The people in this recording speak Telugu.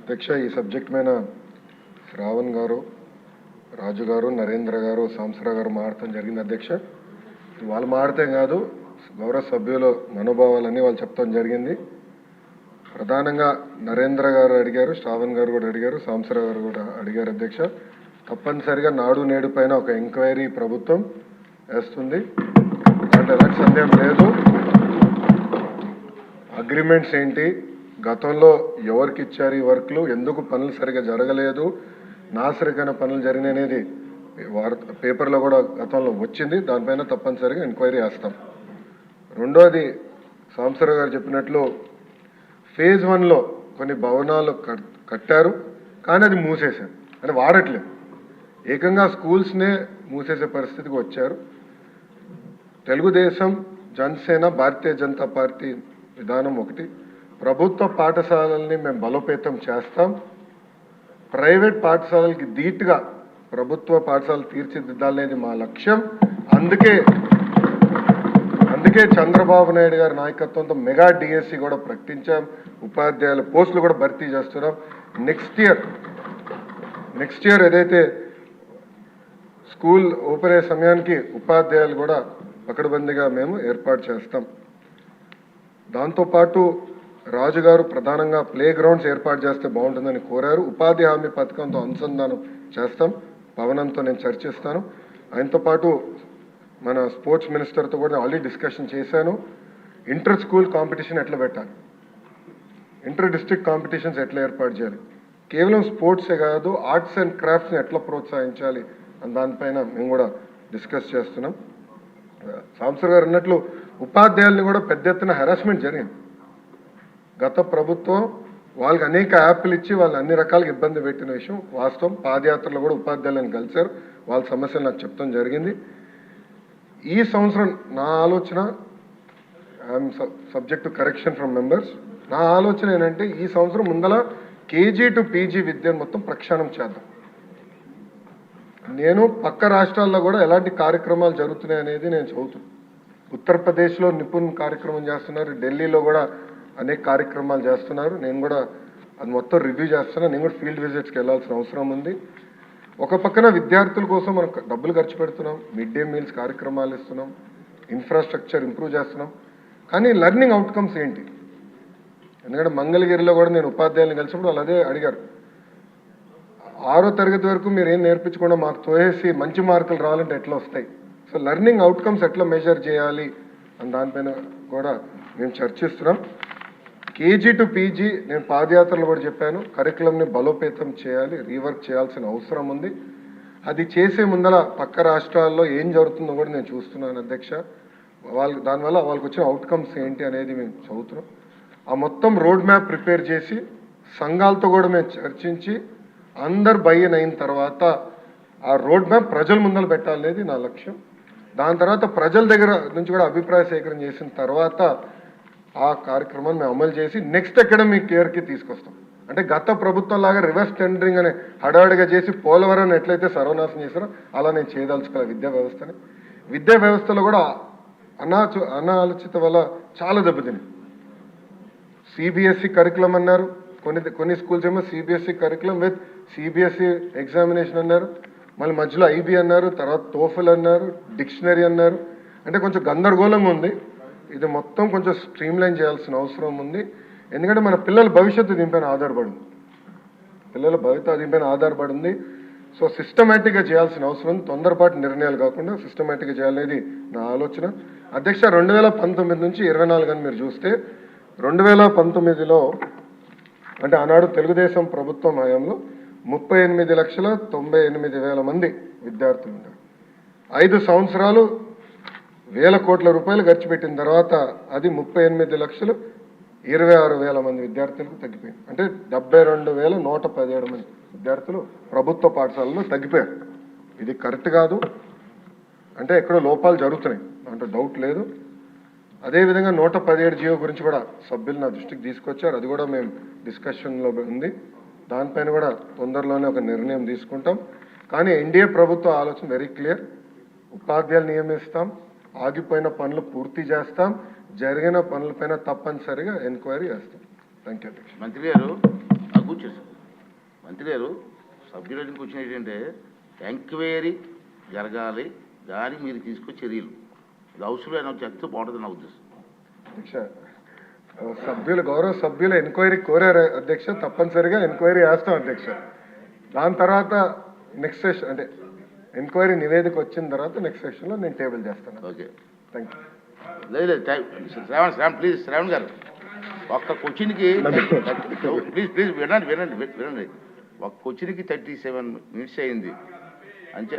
అధ్యక్ష ఈ సబ్జెక్ట్ మీద శ్రావణ్ గారు, రాజు గారు, నరేంద్ర గారు, సాంసరావు గారు మాట్లాడటం జరిగింది అధ్యక్ష. వాళ్ళు మాట్లాడటం కాదు, గౌరవ సభ్యుల మనోభావాలన్నీ వాళ్ళు చెప్తాం జరిగింది. ప్రధానంగా నరేంద్ర గారు అడిగారు, శ్రావణ్ గారు కూడా అడిగారు, సాంసరావు గారు కూడా అడిగారు అధ్యక్ష. తప్పనిసరిగా నాడు నేడు పైన ఒక ఎంక్వైరీ ప్రభుత్వం వేస్తుంది, అంటే ఎలాంటి సందేహం లేదు. అగ్రిమెంట్స్ ఏంటి, గతంలో ఎవరికి ఇచ్చారు ఈ వర్క్లు, ఎందుకు పనులు సరిగా జరగలేదు, నాసరికైన పనులు జరిగిననేది పేపర్లో కూడా గతంలో వచ్చింది. దానిపైన తప్పనిసరిగా ఎంక్వైరీ చేస్తాం. రెండోది సాంసరావు గారు చెప్పినట్లు ఫేజ్ 1లో కొన్ని భవనాలు కట్టారు, కానీ అది మూసేశారు, అంటే వాడట్లేదు. ఏకంగా స్కూల్స్నే మూసేసే పరిస్థితికి వచ్చారు. తెలుగుదేశం, జనసేన, భారతీయ జనతా పార్టీ విధానం ఒకటి. ప్రభుత్వ పాఠశాలల్ని మేము బలోపేతం చేస్తాం. ప్రైవేట్ పాఠశాలలకి ధీటుగా ప్రభుత్వ పాఠశాలలు తీర్చిదిద్దాలనేది మా లక్ష్యం. అందుకే చంద్రబాబు నాయుడు గారి నాయకత్వంతో మెగా డిఎస్సి కూడా ప్రకటించాం. ఉపాధ్యాయుల పోస్టులు కూడా భర్తీ చేస్తున్నాం. నెక్స్ట్ ఇయర్ ఏదైతే స్కూల్ ఓపెన్ అయ్యే సమయానికి ఉపాధ్యాయులు కూడా పకడ్బందీగా మేము ఏర్పాటు చేస్తాం. దాంతోపాటు రాజుగారు ప్రధానంగా ప్లే గ్రౌండ్స్ ఏర్పాటు చేస్తే బాగుంటుందని కోరారు. ఉపాధి హామీ పథకంతో అనుసంధానం చేస్తాం. పవనంతో నేను చర్చిస్తాను. ఆయనతో పాటు మన స్పోర్ట్స్ మినిస్టర్తో కూడా ఆల్రెడీ డిస్కషన్ చేశాను. ఇంటర్ స్కూల్ కాంపిటీషన్ ఎట్లా పెట్టాలి, ఇంటర్ డిస్ట్రిక్ట్ కాంపిటీషన్స్ ఎట్లా ఏర్పాటు చేయాలి, కేవలం స్పోర్ట్సే కాదు ఆర్ట్స్ అండ్ క్రాఫ్ట్స్ని ఎట్లా ప్రోత్సహించాలి అని దానిపైన మేము కూడా డిస్కస్ చేస్తున్నాం. సాంసర్ గారు అన్నట్లు ఉపాధ్యాయుల్ని కూడా పెద్ద ఎత్తున హెరాస్మెంట్ జరిగింది. గత ప్రభుత్వం వాళ్ళకి అనేక యాప్లు ఇచ్చి వాళ్ళు అన్ని రకాలుగా ఇబ్బంది పెట్టిన విషయం వాస్తవం. పాదయాత్రలో కూడా ఉపాధ్యాయులను కలిశారు, వాళ్ళ సమస్యలు నాకు చెప్తాం జరిగింది. ఈ సంవత్సరం నా ఆలోచన, I'm subject to correction from members, నా ఆలోచన ఏంటంటే ఈ సంవత్సరం ముందల కేజీ టు పీజీ విద్యను మొత్తం ప్రక్షాళన చేద్దాం. నేను పక్క రాష్ట్రాల్లో కూడా ఎలాంటి కార్యక్రమాలు జరుగుతున్నాయి అనేది నేను చదువుతున్నాను. ఉత్తరప్రదేశ్లో నిపుణ్ కార్యక్రమం చేస్తున్నారు, ఢిల్లీలో కూడా అనేక కార్యక్రమాలు చేస్తున్నారు. నేను కూడా అది మొత్తం రివ్యూ చేస్తున్నాను. నేను కూడా ఫీల్డ్ విజిట్స్కి వెళ్ళాల్సిన అవసరం ఉంది. ఒక పక్కన విద్యార్థుల కోసం మనం డబ్బులు ఖర్చు పెడుతున్నాం, మిడ్ డే మీల్స్ కార్యక్రమాలు ఇస్తున్నాం, ఇన్ఫ్రాస్ట్రక్చర్ ఇంప్రూవ్ చేస్తున్నాం, కానీ లెర్నింగ్ అవుట్కమ్స్ ఏంటి? ఎందుకంటే మంగళగిరిలో కూడా నేను ఉపాధ్యాయులను కలిసినప్పుడు వాళ్ళు అదే అడిగారు, 6వ తరగతి వరకు మీరు ఏం నేర్పించకుండా మాకు తోసేసి మంచి మార్కులు రావాలంటే ఎట్లా వస్తాయి? సో లెర్నింగ్ అవుట్కమ్స్ ఎట్లా మెజర్ చేయాలి అని దానిపైన కూడా మేము చర్చిస్తున్నాం. కేజీ టు పీజీ నేను పాదయాత్రలు కూడా చెప్పాను, కరికులంని బలోపేతం చేయాలి, రీవర్క్ చేయాల్సిన అవసరం ఉంది. అది చేసే ముందర పక్క రాష్ట్రాల్లో ఏం జరుగుతుందో కూడా నేను చూస్తున్నాను అధ్యక్ష. దానివల్ల వాళ్ళకి వచ్చిన అవుట్కమ్స్ ఏంటి అనేది మేము చదువుతున్నాం. ఆ మొత్తం రోడ్ మ్యాప్ ప్రిపేర్ చేసి సంఘాలతో కూడా మేము చర్చించి అందరు బయ్యన్ అయిన తర్వాత ఆ రోడ్ మ్యాప్ ప్రజల ముందర పెట్టాలనేది నా లక్ష్యం. దాని తర్వాత ప్రజల దగ్గర నుంచి కూడా అభిప్రాయ సేకరణ చేసిన తర్వాత ఆ కార్యక్రమాన్ని మేము అమలు చేసి నెక్స్ట్ అకాడమిక్ ఇయర్కి తీసుకొస్తాం. అంటే గత ప్రభుత్వం లాగా రివర్స్ టెండరింగ్ అనే హడావుడిగా చేసి పోలవరం ఎట్లయితే సర్వనాశనం చేశారో అలా నేను చేయదలుచుకోవాలి విద్యా వ్యవస్థని. విద్యా వ్యవస్థలో కూడా అనాలోచిత వల్ల చాలా దెబ్బతింది. సిబిఎస్ఈ కరికులం అన్నారు, కొన్ని స్కూల్స్ ఏమో CBSE curriculum with CBSE examination అన్నారు, మళ్ళీ మధ్యలో ఐబీ అన్నారు, తర్వాత టోఫెల్ అన్నారు, డిక్షనరీ అన్నారు. అంటే కొంచెం గందరగోళంగా ఉంది. ఇది మొత్తం కొంచెం స్ట్రీమ్లైన్ చేయాల్సిన అవసరం ఉంది. ఎందుకంటే మన పిల్లల భవిష్యత్తు దీనిపైన ఆధారపడింది. సో సిస్టమేటిక్గా చేయాల్సిన అవసరం, తొందరపాటు నిర్ణయాలు కాకుండా సిస్టమేటిక్గా చేయాలనేది నా ఆలోచన అధ్యక్ష. 2019 నుంచి 24 అని మీరు చూస్తే 2019లో అంటే ఆనాడు తెలుగుదేశం ప్రభుత్వం హయాంలో 38,98,000 మంది విద్యార్థులు ఉన్నారు. 5 సంవత్సరాలు వేల కోట్ల రూపాయలు ఖర్చు పెట్టిన తర్వాత అది 38,26,000 మంది విద్యార్థులకు తగ్గిపోయింది. అంటే 72,117 మంది విద్యార్థులు ప్రభుత్వ పాఠశాలలో తగ్గిపోయారు. ఇది కరెక్ట్ కాదు, అంటే ఎక్కడో లోపాలు జరుగుతున్నాయి, అంటే డౌట్ లేదు. అదేవిధంగా 117 జియో గురించి కూడా సభ్యులు నా దృష్టికి తీసుకొచ్చారు, అది కూడా మేము డిస్కషన్లో ఉంది. దానిపైన కూడా తొందరలోనే ఒక నిర్ణయం తీసుకుంటాం. కానీ ఎన్డీఏ ప్రభుత్వ ఆలోచన వెరీ క్లియర్, ఉపాధ్యాయులు నియమిస్తాం, ఆగిపోయిన పనులు పూర్తి చేస్తాం, జరిగిన పనులపైన తప్పనిసరిగా ఎంక్వైరీ చేస్తాం. Thank you. మంత్రి గారు కూర్చోండి. మంత్రి గారు సభ్యులకి వచ్చిన ఏంటంటే ఎంక్వైరీ జరగాలి, కానీ మీరు తీసుకొచ్చే చర్యలు ఇది అవసరమైన చెప్తూ బాగుంటుంది నా ఉద్దేశం. అధ్యక్ష, గౌరవ సభ్యులు ఎంక్వైరీ కోరారు అధ్యక్ష, తప్పనిసరిగా ఎంక్వైరీ చేస్తాం అధ్యక్ష. దాని తర్వాత నెక్స్ట్ సెషన్ అంటే ఎంక్వైరీ నివేదిక వచ్చిన తర్వాత నెక్స్ట్ సెషన్లో నేను టేబుల్ చేస్తాను. Okay, thank you. లేదు శ్రావణ్ ప్లీజ్, శ్రావణ్ గారు ఒక్క క్వశ్చన్కి ప్లీజ్ వినండి. ఒక్క క్వశ్చన్కి 37 minutes అయింది అంతే.